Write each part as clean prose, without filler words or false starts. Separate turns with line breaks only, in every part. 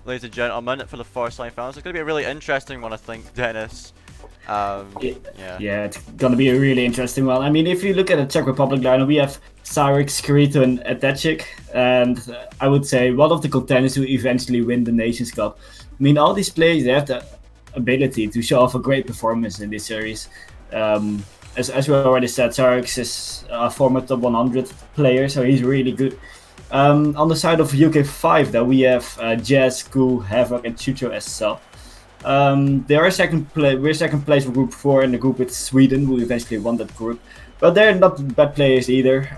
ladies and gentlemen, for the first semi-finals. It's going to be a really interesting one, I think, Dennis.
Yeah, it's gonna be a really interesting one. I mean, if you look at the Czech Republic lineup, we have Cyrix, Krito, and Atechik, and I would say one of the contenders who eventually win the Nations Cup. I mean, all these players, they have the ability to show off a great performance in this series. As we already said, Cyrix is a former top 100 player, so he's really good. On the side of UK5, though, we have Jazz, Cool, Havoc, and Chucho as sub. We're second place for Group 4 in the group with Sweden, who eventually won that group. But they're not bad players either.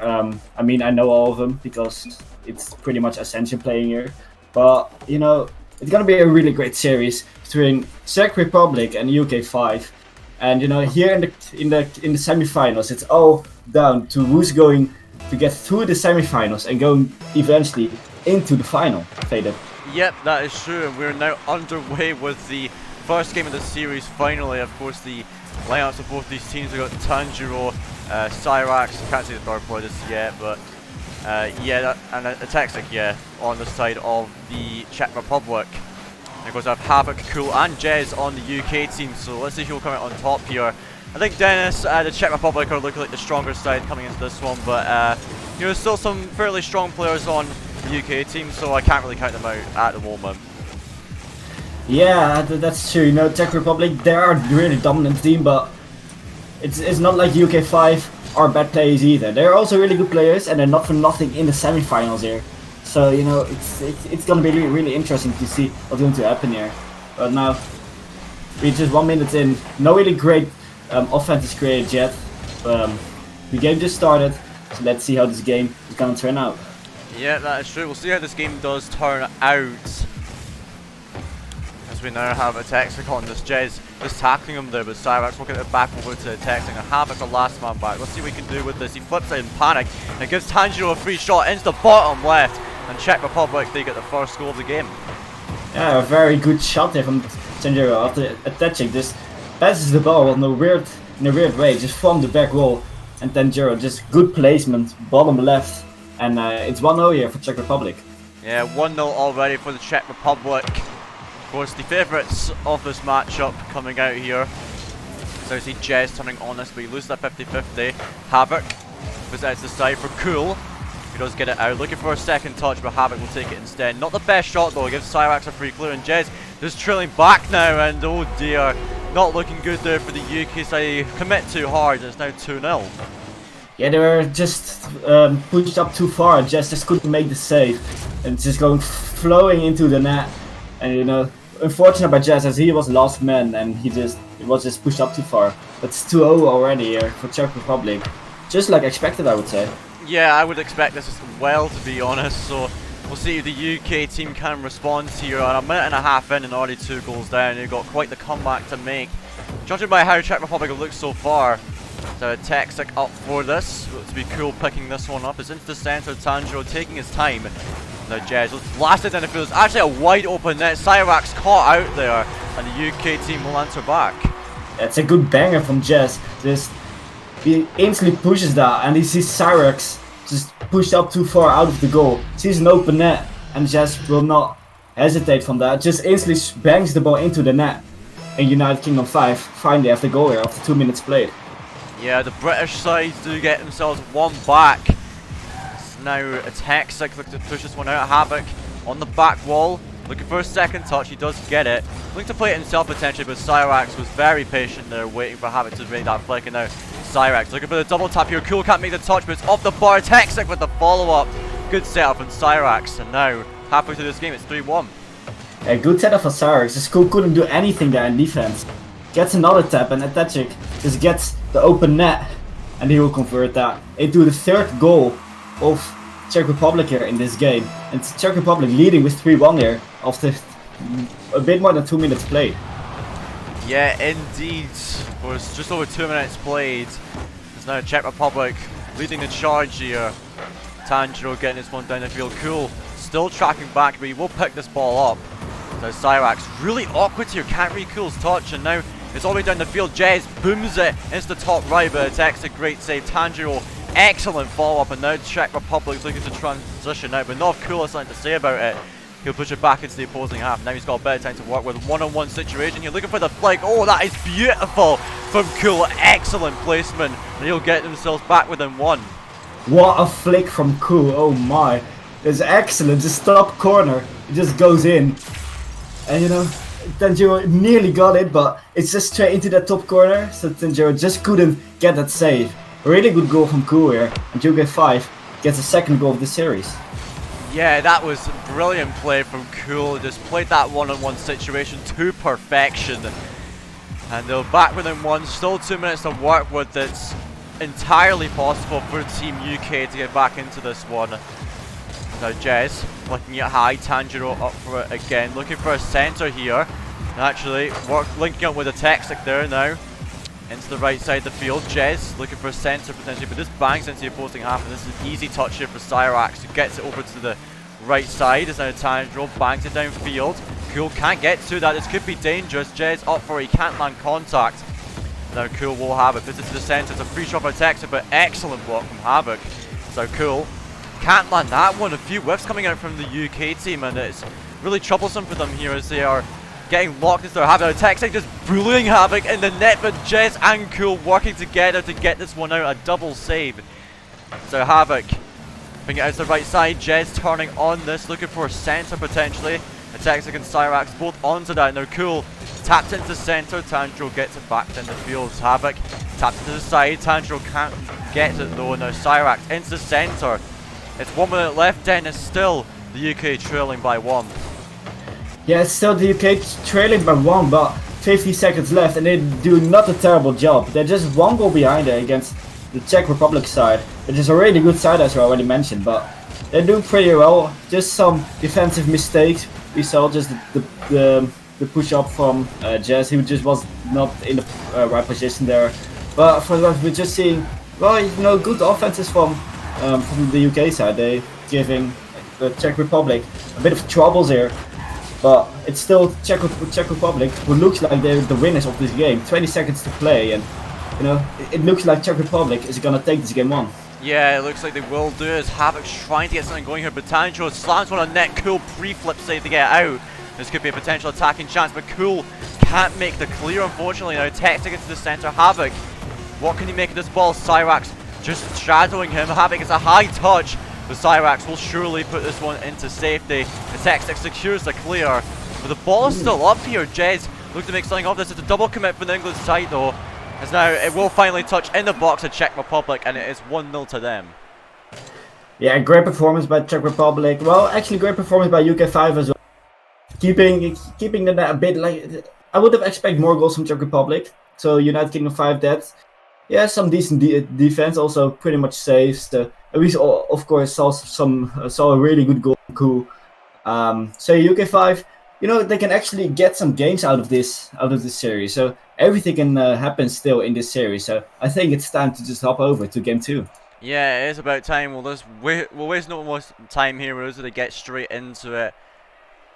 I mean, I know all of them because it's pretty much Ascension playing here. But you know, it's gonna be a really great series between Czech Republic and UK5. And you know, here in the semi-finals, it's all down to who's going to get through the semi-finals and going eventually into the final. Faded.
Yep, that is true, and we're now underway with the first game of the series. Finally, of course, the lineups of both these teams. We've got Tanjiro, Cyrax, can't see the third player just yet, but yeah, and Atexik, yeah, on the side of the Czech Republic. And of course, I have Havoc, Cool, and Jez on the UK team, so let's see who will come out on top here. I think Dennis, the Czech Republic are looking like the stronger side coming into this one, but you know, still some fairly strong players on the UK team, so I can't really count them out at the moment.
Yeah, that's true. You know, Czech Republic, they are a really dominant team, but it's not like UK5 are bad players either. They're also really good players, and they're not for nothing in the semi-finals here. So you know, it's gonna be really interesting to see what's going to happen here. But now we're just 1 minute in. No really great offense is created yet. The game just started, so let's see how this game is gonna turn out.
Yeah, that is true. We'll see how this game does turn out. As we now have a Textic on this Jez just tackling him there, but Cyrax will get it back over to Texting and Havoc the last man back. Let's see what we can do with this. He flips out in panic and gives Tanjiro a free shot into the bottom left, and Czech Republic, they get the first goal of the game.
Yeah, a very good shot there from Tanjiro after Atechik just passes the ball in a weird way, just from the back wall, and Tanjiro just good placement, bottom left. And it's 1-0 here for Czech Republic.
Yeah, 1-0 already for the Czech Republic. Of course, the favourites of this matchup coming out here. So you see Jez turning on this, but he loses that 50-50. Havoc presents the side for Cool. He does get it out, looking for a second touch, but Havoc will take it instead. Not the best shot though, he gives Cyrax a free clear, and Jez just trailing back now, and oh dear, not looking good there for the UK side. They commit too hard, and it's now 2-0.
Yeah, they were just pushed up too far. Just couldn't make the save, and just going flowing into the net. And you know, unfortunate by Jazz as he was last man, and it was just pushed up too far. But it's 2-0 already here for Czech Republic, just like expected, I would say.
Yeah, I would expect this as well, to be honest. So we'll see if the UK team can respond here. And a minute and a half in and already 2 goals down. They've got quite the comeback to make. Judging by how Czech Republic have looked so far. So Textic up for this. Looks to be Cool picking this one up. It's into the centre. Tanjiro taking his time. Now Jez blasted down the field. It's actually a wide open net. Cyrax caught out there, and the UK team will answer back.
It's a good banger from Jez. He instantly pushes that, and he sees Cyrax just pushed up too far out of the goal. Sees an open net, and Jez will not hesitate from that. Just instantly bangs the ball into the net. And United Kingdom 5 finally have the goal here after 2 minutes played.
Yeah, the British side do get themselves one back. It's now a Textic looking to push this one out. Havoc on the back wall, looking for a second touch. He does get it. Looking to play it himself potentially, but Cyrax was very patient there, waiting for Havoc to make that flick. And now Cyrax looking for the double tap here. Cool can't make the touch, but it's off the bar. Textic with the follow-up. Good setup from Cyrax, and now halfway through this game, it's 3-1.
A good setup for Cyrax. The school couldn't do anything there in defense. Gets another tap, and Atechik just gets the open net, and he will convert that into the 3rd goal of Czech Republic here in this game. And Czech Republic leading with 3-1 here after a bit more than 2 minutes played.
Yeah, indeed. Of course, just over 2 minutes played. It's now Czech Republic leading the charge here. Tanjiro getting this one down the field. Cool still tracking back, but he will pick this ball up. So Cyrax really awkward here, can't read Cool's touch, and now it's all the way down the field. Jez booms it into the top right, but it's a great save. Tanjiro, excellent follow up, and now Czech Republic's looking to transition out, but not Cool has something to say about it. He'll push it back into the opposing half. Now he's got a bit of time to work with. One-on-one situation here. Looking for the flick. Oh, that is beautiful from Cool. Excellent placement. And he'll get themselves back within one.
What a flick from Cool. Oh my. It's excellent. Just top corner. It just goes in. And you know, Tanjiro nearly got it, but it's just straight into that top corner. So Tanjiro just couldn't get that save. A really good goal from Cool here. And UK5 gets a second goal of the series.
Yeah, that was brilliant play from Cool. Just played that one-on-one situation to perfection. And they're back within one. Still 2 minutes to work with. It's entirely possible for Team UK to get back into this one. Now Jez looking at high. Tanjiro up for it again. Looking for a centre here. And actually, linking up with a Texic there now. Into the right side of the field. Jez looking for a centre potentially, but this bangs into the opposing half, and this is an easy touch here for Cyrax, who gets it over to the right side. As now Tanjiro bangs it downfield. Cool can't get to that. This could be dangerous. Jez up for it. He can't land contact. Now Cool will have it. Puts it to the centre. It's a free shot by Texas, but excellent block from Havoc. So Cool can't land that one. A few whiffs coming out from the UK team, and it's really troublesome for them here as they are getting locked into their Havoc. Texas just bullying Havoc in the net, but Jez and Cool working together to get this one out. A double save. So Havoc bring it out to the right side. Jez turning on this, looking for a centre potentially. Texas and Cyrax both onto that. Now Cool tapped into centre. Tanjiro gets it back in the field. Havoc tapped into the side. Tanjiro can't get it though. Now Cyrax into the centre. It's 1 minute left. Dennis still the UK trailing by 1.
Yeah, it's still the UK trailing by 1, but 50 seconds left, and they do not a terrible job. They're just 1 goal behind there against the Czech Republic side, which is a really good side as I already mentioned, but they're doing pretty well. Just some defensive mistakes. We saw just the push up from Jez, who just was not in the right position there. But for that, we're just seeing, well, you know, good offenses from the UK side. They're giving the Czech Republic a bit of troubles here. But it's still Czech Republic, who looks like they're the winners of this game. 20 seconds to play, and you know it looks like Czech Republic is gonna take this game on.
Yeah, it looks like they will do it. Havoc's trying to get something going here, but Tanjiro slams one on net. Cool pre-flip save to get out. This could be a potential attacking chance, but Cool can't make the clear, unfortunately. Now texting it to the centre. Havoc, what can he make of this ball? Cyrax just shadowing him. Havoc gets a high touch. The Cyrax will surely put this one into safety. The Texic secures the clear. But the ball is still up here. Jez looks to make something of this. It's a double commit from the England side though. As now it will finally touch in the box of Czech Republic, and it is 1-0 to them.
Yeah, great performance by Czech Republic. Well, actually great performance by UK5 as well. Keeping the net a bit like... I would have expected more goals from Czech Republic. So United Kingdom 5 dead. Yeah, some decent defense, also pretty much saves. We of course saw a really good goal from Cool. So UK5, you know, they can actually get some games out of this series. So everything can happen still in this series. So I think it's time to just hop over to game 2.
Yeah, it is about time. We'll waste no more time here. We're going to get straight into it.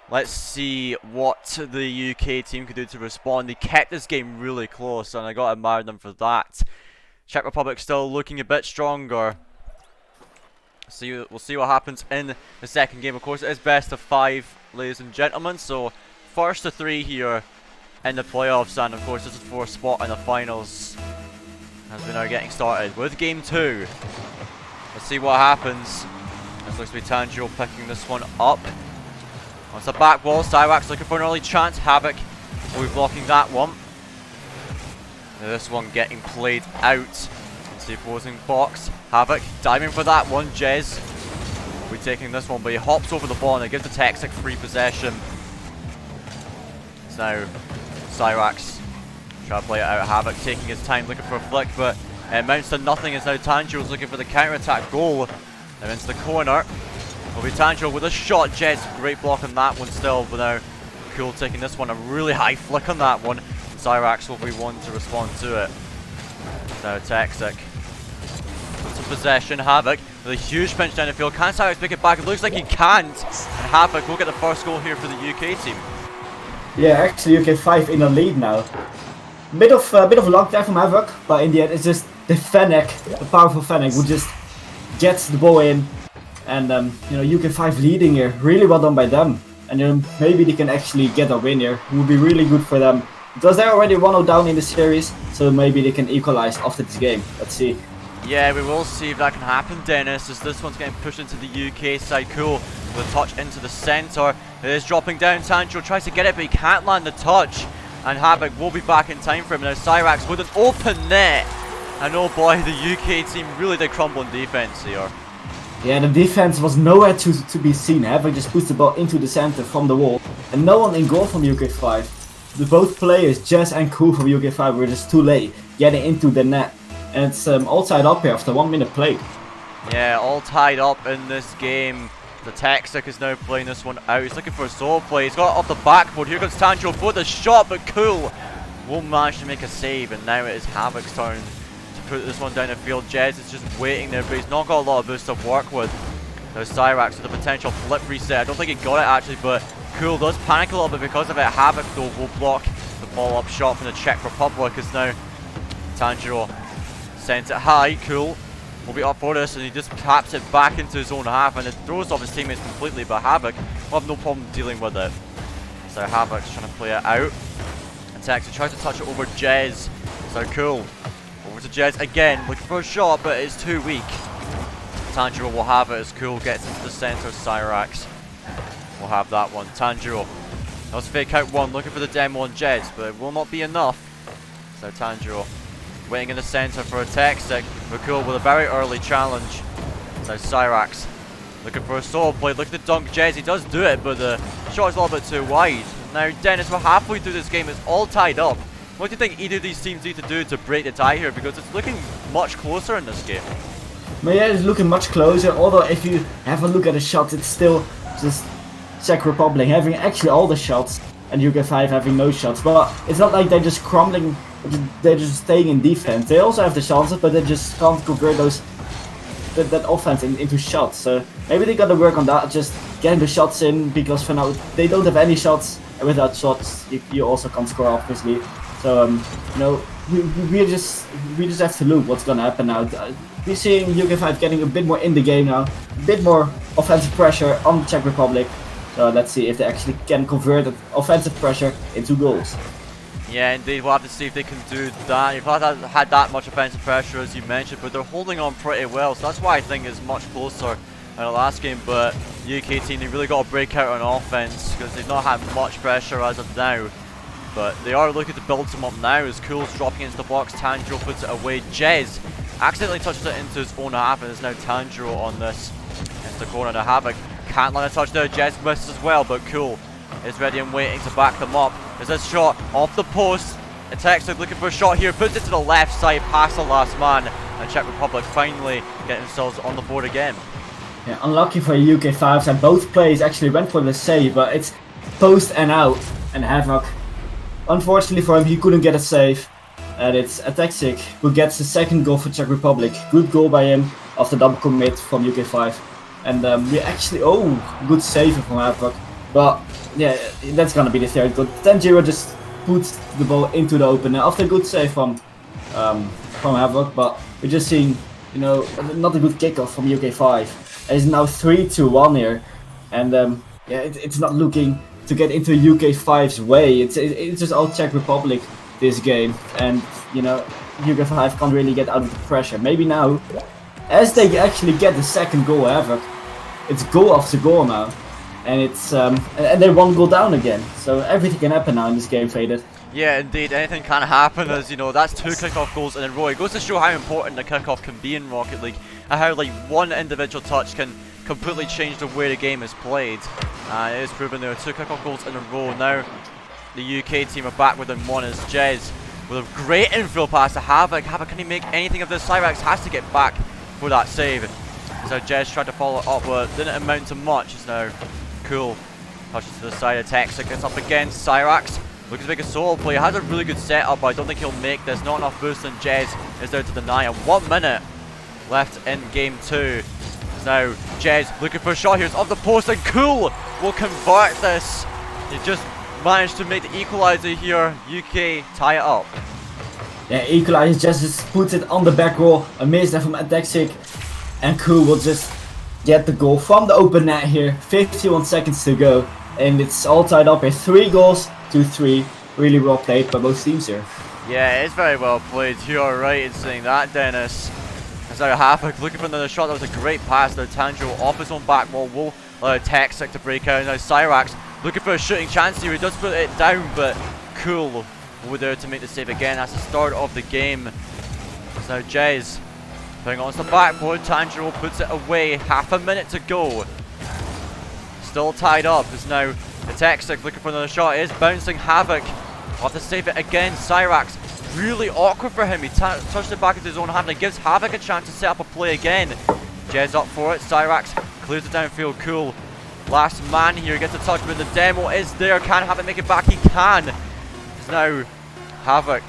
Let's see what the UK team could do to respond. They kept this game really close, and I got to admire them for that. Czech Republic still looking a bit stronger. We'll see what happens in the second game. Of course, it is best of 5, ladies and gentlemen. So, first to 3 here in the playoffs, and of course, this is for a spot in the finals. As we now getting started with game 2. Let's see what happens. This looks to be Tanjiro picking this one up. On the back wall, Cyrax looking for an early chance. Havoc will be blocking that one. Now this one getting played out into the opposing box. Havoc diving for that one. Jez will be taking this one, but he hops over the ball and it gives the Texic free possession. So now Cyrax trying to play it out. Havoc taking his time looking for a flick, but it amounts to nothing as now Tanjiro's looking for the counter-attack goal. Now into the corner. Will be Tanjiro with a shot. Jez, great block on that one still, but now Cool taking this one. A really high flick on that one. Cyrax will be one to respond to it. Now Texic puts in possession. Havoc with a huge pinch down the field. Can Cyrax pick it back? It looks like he can't. And Havoc will get the first goal here for the UK team.
Yeah, actually UK5 in the lead now. Bit of luck there from Havoc, but in the end it's just the Fennec, the powerful Fennec, who just gets the ball in. And you know, UK5 leading here. Really well done by them. and maybe they can actually get a win here. It would be really good for them, because they're already 1-0 down in the series, so maybe they can equalize after this game. Let's see.
Yeah, we will see if that can happen, Dennis, as this one's getting pushed into the UK side. Cool, with a touch into the centre. It is dropping down. Tanjiro tries to get it, but he can't land the touch. And Havoc will be back in time for him. Now Cyrax with an open net. And oh boy, the UK team really did crumble in defense here.
Yeah, the defense was nowhere to be seen. Havoc just pushed the ball into the center from the wall. And no one in goal from UK5. Both players, Jazz and Cool from UK5, were just too late getting into the net. And it's all tied up here after 1 minute played.
Yeah, all tied up in this game. The Texas is now playing this one out. He's looking for a solo play. He's got it off the backboard. Here comes Tanjiro for the shot, but Cool won't manage to make a save. And now it is Havoc's turn to put this one down the field. Jez is just waiting there, but he's not got a lot of boost to work with. Now Cyrax with a potential flip reset. I don't think he got it actually, but Cool does panic a little bit because of it. Havoc though will block the ball up shot from the Czech Republic, as now Tanjiro sends it high. Cool will be up for this, and he just taps it back into his own half, and it throws off his teammates completely, but Havoc will have no problem dealing with it. So Havoc's trying to play it out, and Texas tries to touch it over Jez. So Cool over to Jez again, looking for a shot, but it's too weak. Tanjiro will have it as Cool gets into the center. Cyrax will have that one. Tanjiro, that was fake out one, looking for the demo on Jez, but it will not be enough. So Tanjiro waiting in the center for a Textic. Cool with a very early challenge. So Cyrax looking for a solo play. Look at the dunk Jez. He does do it, but the shot is a little bit too wide. Now Dennis, we're halfway through this game. It's all tied up. What do you think either of these teams need to do to break the tie here? Because it's looking much closer in this game.
But yeah, it's looking much closer. Although if you have a look at the shots, it's still just Czech Republic having actually all the shots and UK5 having no shots. But it's not like they're just crumbling. They're just staying in defense. They also have the chances, but they just can't convert that offense into shots. So maybe they gotta work on that, just getting the shots in, because for now they don't have any shots, and without shots you also can't score, obviously. So you know, we just have to look what's gonna happen now. We're seeing UK5 getting a bit more in the game now, a bit more offensive pressure on the Czech Republic. So let's see if they actually can convert that offensive pressure into goals.
Yeah, indeed, we'll have to see if they can do that. You've not had that much offensive pressure, as you mentioned, but they're holding on pretty well, so that's why I think it's much closer in the last game. But the UK team, they really got to break out on offense, because they've not had much pressure as of now. But they are looking to build some up now, as Cool's dropping into the box. Tanjiro puts it away. Jez accidentally touches it into his own half, and it's now Tanjiro on this. It's the corner to Havoc. Can't land a touch there. Jez misses as well, but Cool is ready and waiting to back them up. There's a shot off the post. A Texas looking for a shot here, puts it to the left side past the last man, and Czech Republic finally get themselves on the board again.
Yeah, unlucky for the UK5 side. Both players actually went for the save, but it's post and out, and Havoc, unfortunately for him, he couldn't get a save. And it's Ataxic who gets the second goal for Czech Republic. Good goal by him after double commit from UK5. And we actually, good save from Havoc. But yeah, that's gonna be the third goal. Tanjiro just puts the ball into the opener after a good save from Havoc. But we're just seeing, you know, not a good kickoff from UK5. It's now 3-1 here, and yeah, it's not looking to get into UK5's way. It's just all Czech Republic this game, and you know, UK5 can't really get out of the pressure. Maybe now, as they actually get the second goal, Havoc, it's goal after goal now. And it's and they're one goal down again, so everything can happen now in this game, Faded.
Yeah, indeed, anything can happen, as you know, that's 2 kickoff goals in a row. It goes to show how important the kickoff can be in Rocket League, and how like one individual touch can completely change the way the game is played. It is proven there are 2 kickoff goals in a row. Now the UK team are back within one, as Jez with a great infield pass to Havoc. Havoc, can he make anything of this? Cyrax has to get back for that save. So Jez tried to follow it up, but didn't amount to much. It's now Cool touches to the side of Texas, gets up against Cyrax, looking to make a solo play. He has a really good setup, but I don't think he'll make this. Not enough boost, and Jez is there to deny. And 1 minute left in game 2. Now Jez looking for a shot here. It's off the post, and Cool will convert this. He just managed to make the equalizer here. UK tie it up.
Yeah, equalizer just puts it on the back row. A miss there from Ataxic, and Cool will just get the goal from the open net here. 51 seconds to go. and it's all tied up here. 3 goals to 3. Really well played by both teams here.
Yeah, it's very well played. You are right in saying that, Dennis. As now Havoc looking for another shot. That was a great pass. Now Tanjiro off his own back wall. Will allow Texas to break out. Now Cyrax looking for a shooting chance here. He does put it down, but Cool over there to make the save again. That's the start of the game. It's now Jez putting on the backboard. Tanjiro puts it away. Half a minute to go. Still tied up. It's now the Texas looking for another shot. It is bouncing Havoc. Will have to save it again. Cyrax, really awkward for him. He touched it back into his own hand and gives Havoc a chance to set up a play again. Jez up for it. Cyrax clears it downfield. Cool. Last man here gets a touch, but the demo is there. Can Havoc make it back? He can. It's now Havoc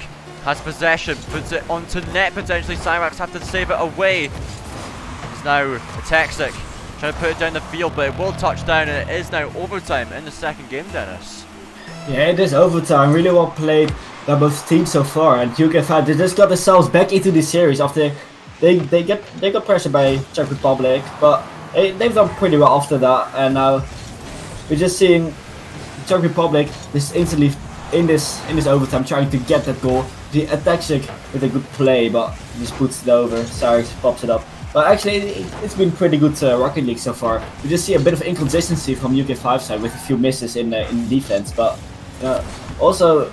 has possession. Puts it onto net potentially. Cyrax have to save it away. It's now the Texic trying to put it down the field, but it will touch down, and it is now overtime in the second game, Dennis.
Yeah, it is overtime. Really well played by both teams so far. And UK5, they just got themselves back into the series after they got pressured by Czech Republic, but they've done pretty well after that. And now we're just seeing Czech Republic just instantly in this overtime trying to get that goal. The attack with a good play, but he just puts it over. Sorry, pops it up. But actually, it's been pretty good Rocket League so far. We just see a bit of inconsistency from UK5 side with a few misses in defense, but also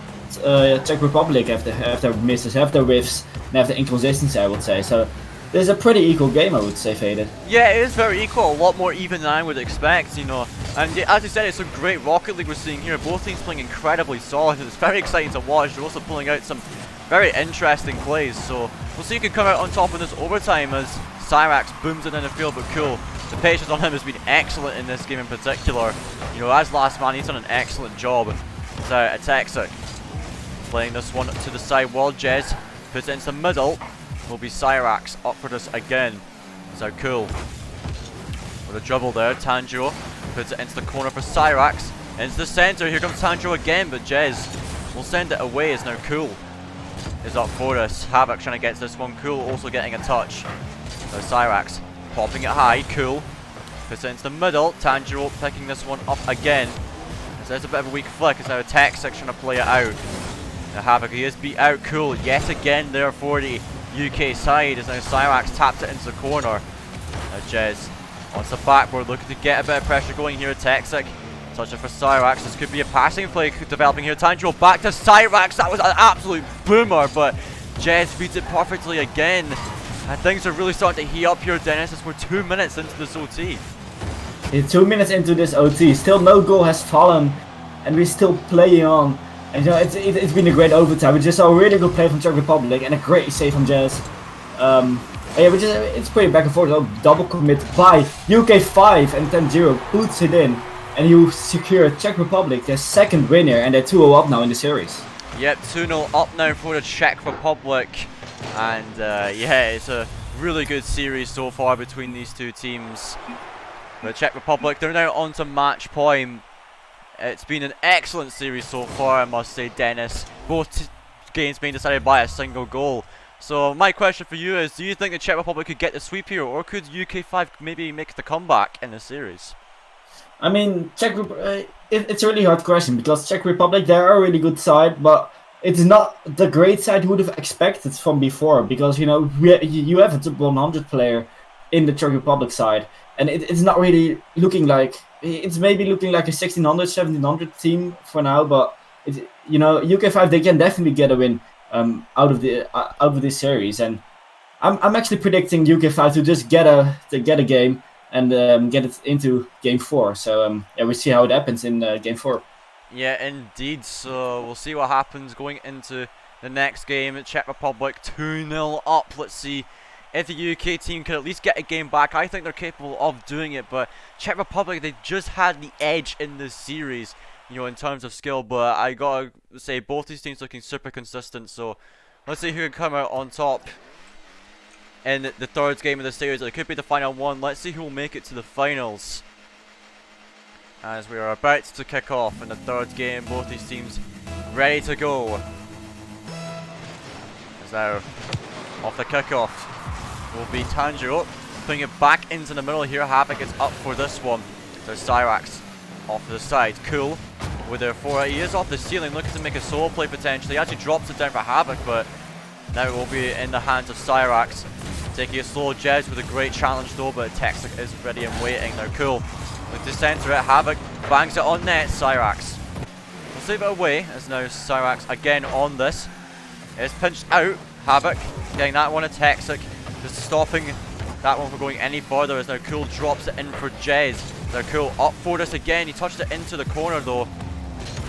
Czech Republic have their misses, have their whiffs, and have the inconsistency, I would say. So there's a pretty equal game, I would say, Faded.
Yeah, it is very equal, a lot more even than I would expect, you know. And as you said, it's some great Rocket League we're seeing here. Both teams playing incredibly solid. It's very exciting to watch. They're also pulling out some very interesting plays. So we'll see who can come out on top in this overtime as Cyrax booms it in the field, but Cool. The patience on him has been excellent in this game in particular. You know, as last man, he's done an excellent job. So a Texic playing this one to the side while Jez puts it into the middle. Will be Cyrax up for this again. So Cool with a dribble there. Tanjiro puts it into the corner for Cyrax. Into the center. Here comes Tanjiro again, but Jez will send it away. As now Cool is up for this. Havoc trying to get to this one. Cool also getting a touch. So Cyrax popping it high. Cool puts it into the middle. Tanjiro picking this one up again. So there's a bit of a weak flick. It's now a tech section to play it out. Now Havoc, he is beat out. Cool yet again there for the UK side. As now Cyrax taps it into the corner. Now Jez on the backboard looking to get a bit of pressure going here. Texic touching for Cyrax. This could be a passing play developing here. Tanjiro back to Cyrax. That was an absolute boomer, but Jez beats it perfectly again. And things are really starting to heat up here, Dennis, as we're 2 minutes into this OT.
Yeah, 2 minutes into this OT, still no goal has fallen, and we're still playing on. And you know, it's been a great overtime. We just saw a really good play from Czech Republic and a great save from Jez. Yeah, it's pretty back and forth. Double commit by UK5, and Tanjiro puts it in, and you secure Czech Republic their second winner, and they're 2-0 up now in the series.
Yep, 2-0 up now for the Czech Republic. And yeah, it's a really good series so far between these two teams. The Czech Republic, they're now on to match point. It's been an excellent series so far, I must say, Dennis. Both games being decided by a single goal. So my question for you is, do you think the Czech Republic could get the sweep here, or could UK5 maybe make the comeback in the series?
I mean, it's a really hard question, because Czech Republic, they're a really good side, but it's not the great side you would have expected from before, because, you know, you have a top 100 player in the Czech Republic side, and it's not really looking like, it's maybe looking like a 1600, 1700 team for now, but, you know, UK5, they can definitely get a win out of this series, and I'm actually predicting UK5 to just get a game and get it into game 4. So yeah, we'll see how it happens in game 4.
Yeah, indeed. So we'll see what happens going into the next game. Czech Republic 2-0 up. Let's see if the UK team can at least get a game back. I think they're capable of doing it, but Czech Republic, they just had the edge in this series, you know, in terms of skill. But I gotta say, both these teams looking super consistent. So let's see who can come out on top in the third game of the series. It could be the final one. Let's see who will make it to the finals, as we are about to kick off in the third game. Both these teams ready to go. As now off the kickoff will be Tanjiro, putting it back into the middle here. Havoc is up for this one. So Cyrax Off to the side, Cool with their 4. He is off the ceiling, looking to make a solo play potentially. He actually drops it down for Havoc, but now it will be in the hands of Cyrax. Taking it slow, Jez with a great challenge though, but Texic is ready and waiting. Now Cool with the center it, Havoc bangs it on net, Cyrax will save it away, as now Cyrax again on this. It's pinched out, Havoc getting that one at Texic, just stopping that one from going any further, as now Cool drops it in for Jez. Now Cool up for this again, he touched it into the corner though,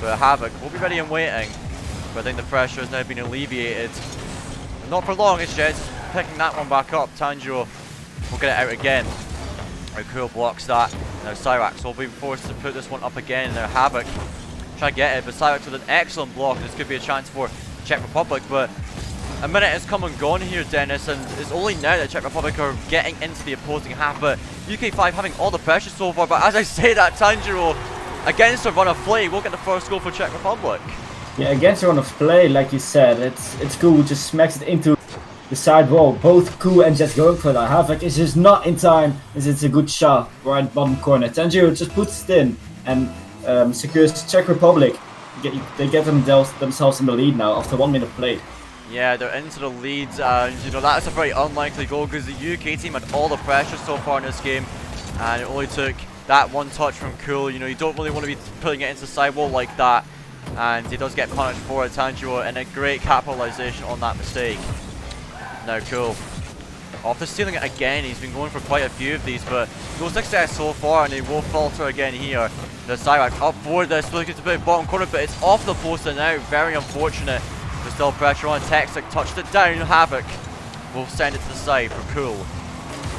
but Havoc will be ready and waiting. But I think the pressure has now been alleviated. Not for long, it's Jez picking that one back up. Tanjiro will get it out again. Now Cool blocks that. Now Cyrax will be forced to put this one up again. Now Havoc try to get it, but Cyrax with an excellent block. This could be a chance for Czech Republic, but a minute has come and gone here, Dennis, and it's only now that Czech Republic are getting into the opposing half, but UK5 having all the pressure so far. But as I say that, Tanjiro against a run of play will get the first goal for Czech Republic.
Yeah, against a run of play, like you said, it's Cool, just smacks it into the side wall. Both Cool and just going for that. Havoc is just not in time, as it's a good shot right bottom corner. Tanjiro just puts it in and secures Czech Republic. They get themselves in the lead now after 1 minute played.
Yeah, they're into the leads, and you know that's a very unlikely goal because the UK team had all the pressure so far in this game, and it only took that one touch from Cool. You know, you don't really want to be putting it into the sidewall like that, and he does get punished for it. Tanjiro, and a great capitalization on that mistake. Now Cool off the ceiling again. He's been going for quite a few of these, but no success so far, and he will falter again here. The Cyrax up for this, looking to put it bottom corner, but it's off the post and out. Very unfortunate. There's still pressure on. Texic touched it down. Havoc will send it to the side for Cool.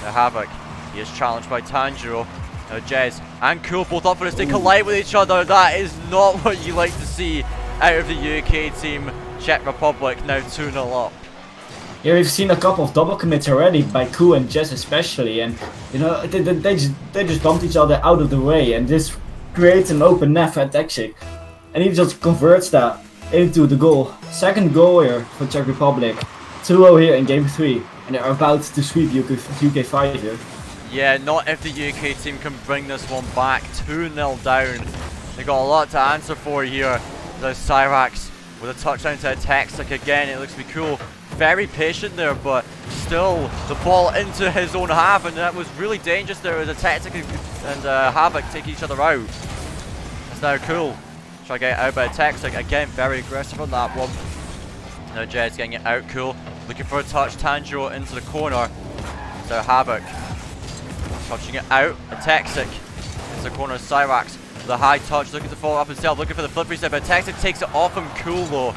Now Havoc, he is challenged by Tanjiro. Now Jez and Cool both up for this. They collide with each other. That is not what you like to see out of the UK team. Czech Republic now 2-0 up.
Yeah, we've seen a couple of double commits already by Cool and Jez especially, and you know they just bumped each other out of the way, and this creates an open net for Texic, and he just converts that into the goal. Second goal here for Czech Republic. 2-0 here in game 3, and they're about to sweep UK5 here.
Yeah, not if the UK team can bring this one back. 2-0 down. They got a lot to answer for here. There's Cyrax with a touchdown to a Texic again. It looks to be Cool. Very patient there, but still the ball into his own half, and that was really dangerous there as a Texic and Havoc take each other out. It's now Cool. Try to get it out by Texic. Again, very aggressive on that one. Now Jed's getting it out. Cool. Looking for a touch. Tanjiro into the corner. So Havoc touching it out. A Texic into the corner. Cyrax with a high touch, looking to follow up himself, looking for the flip reset, but Texic takes it off him. Cool though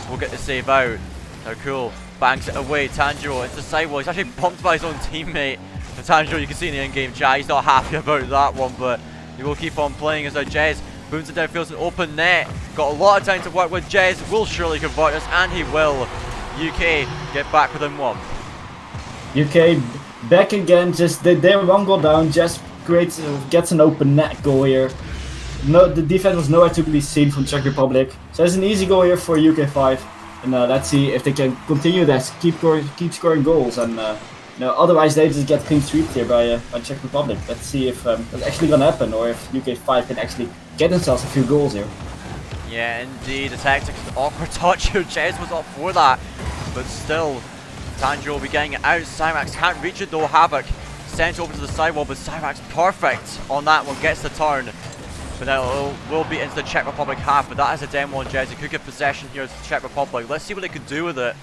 will get the save out. Now Cool bangs it away. Tanjiro into the sidewall. He's actually bumped by his own teammate. And Tanjiro, you can see in the in-game chat, he's not happy about that one, but he will keep on playing as now Jez booms it downfield, an open net. Got a lot of time to work with. Jez will surely convert this, and he will. UK get back within 1.
UK back again, just they're 1 goal down. Jez gets an open net goal here. No, the defense was nowhere to be seen from Czech Republic. So it's an easy goal here for UK5. And let's see if they can continue this, keep scoring goals, and otherwise they just get clean swept here by Czech Republic. Let's see if that's actually gonna happen, or if UK5 can actually get themselves a few goals here.
Yeah, indeed. The tactics, awkward touch here. Jez was up for that, but still, Tanjiro will be getting it out. Cyrax can't reach it though. Havoc sent over to the sidewall, but Cyrax perfect on that one, gets the turn. But now it will be into the Czech Republic half, but that is a demo on Jez. He could get possession here to the Czech Republic. Let's see what they can do with it.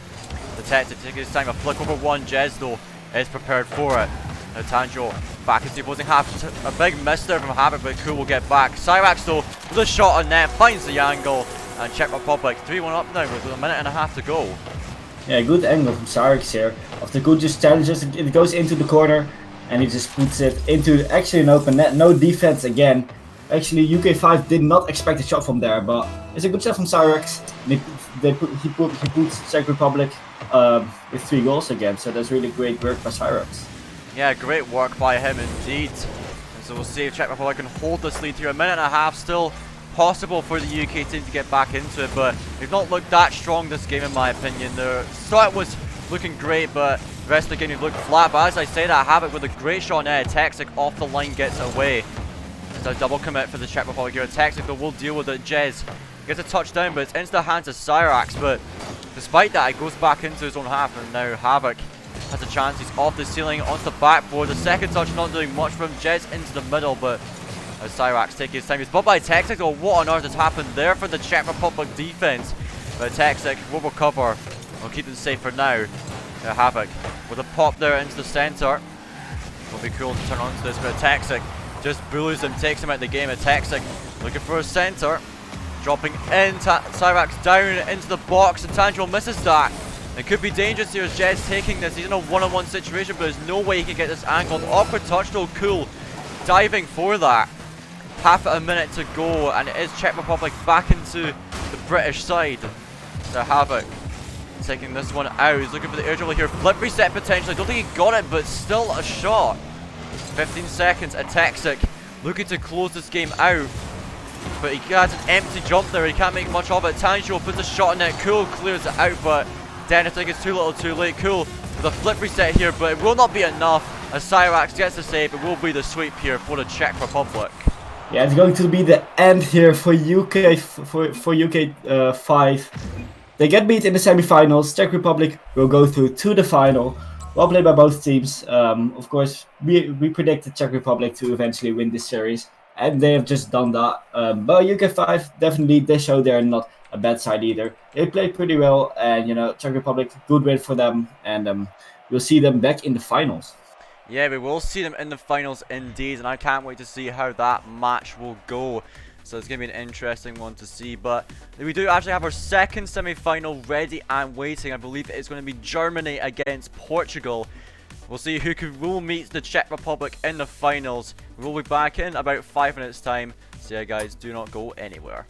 The tactic taking his time, a flick over one. Jez though is prepared for it. Now Tanjiro back into the opposing half. A big miss there from Havoc, but Cool will get back. Cyrax though with a shot on net, finds the angle, and Czech Republic 3-1 up now with a minute and a half to go.
Yeah, good angle from Cyrax here. After Cool just challenges, it goes into the corner, and he just puts it into actually an open net. No defense again. Actually, UK5 did not expect a shot from there, but it's a good shot from Cyrax. He puts Czech Republic with 3 goals again, so that's really great work by Cyrax.
Yeah, great work by him indeed. And so we'll see if Czech Republic can hold this lead here. A minute and a half still possible for the UK team to get back into it, but they've not looked that strong this game in my opinion. Their start was looking great, but the rest of the game they've looked flat. But as I say that, Havoc with a great shot on Texic off the line gets it away. It's a double commit for the Czech Republic here. Texaco will deal with it. Jez gets a touchdown, but it's into the hands of Cyrax. But despite that, it goes back into his own half, and now Havoc has a chance. He's off the ceiling onto the backboard. The second touch not doing much for him. Jez into the middle, but as Cyrax taking his time, he's bumped by Texaco. What on earth has happened there for the Czech Republic defense? But Texaco will recover. We'll keep them safe for now. Havoc with a pop there into the center. Will be cool to turn on to this, but Texaco just bullies him, takes him out of the game. Texaco looking for a center. Dropping in, Cyrax down into the box, and Tanjiro misses that. It could be dangerous here as Jez taking this. He's in a one-on-one situation, but there's no way he can get this angled. Awkward touch though, cool. Diving for that. Half a minute to go, and it is Czech Republic back into the British side. So Havoc taking this one out. He's looking for the air dribble here. Flip reset potentially. Don't think he got it, but still a shot. 15 seconds. Texaco looking to close this game out. But he has an empty jump there. He can't make much of it. Tanjiro puts a shot in it. Cool clears it out, but Dennis, I think it's too little too late. Cool with a flip reset here, but it will not be enough as Cyrax gets the save. It will be the sweep here for the Czech Republic.
Yeah, it's going to be the end here for UK for UK 5. They get beat in the semi-finals. Czech Republic will go through to the final. Well played by both teams. Of course, we predicted Czech Republic to eventually win this series, and they have just done that. But UK 5 definitely, they show they're not a bad side either. They played pretty well, and you know, Czech Republic, good win for them, and we'll see them back in the finals.
Yeah, we will see them in the finals indeed, and I can't wait to see how that match will go. So it's going to be an interesting one to see. But we do actually have our second semi-final ready and waiting. I believe it's going to be Germany against Portugal. We'll see who will meet the Czech Republic in the finals. We will be back in about 5 minutes time. So yeah guys, do not go anywhere.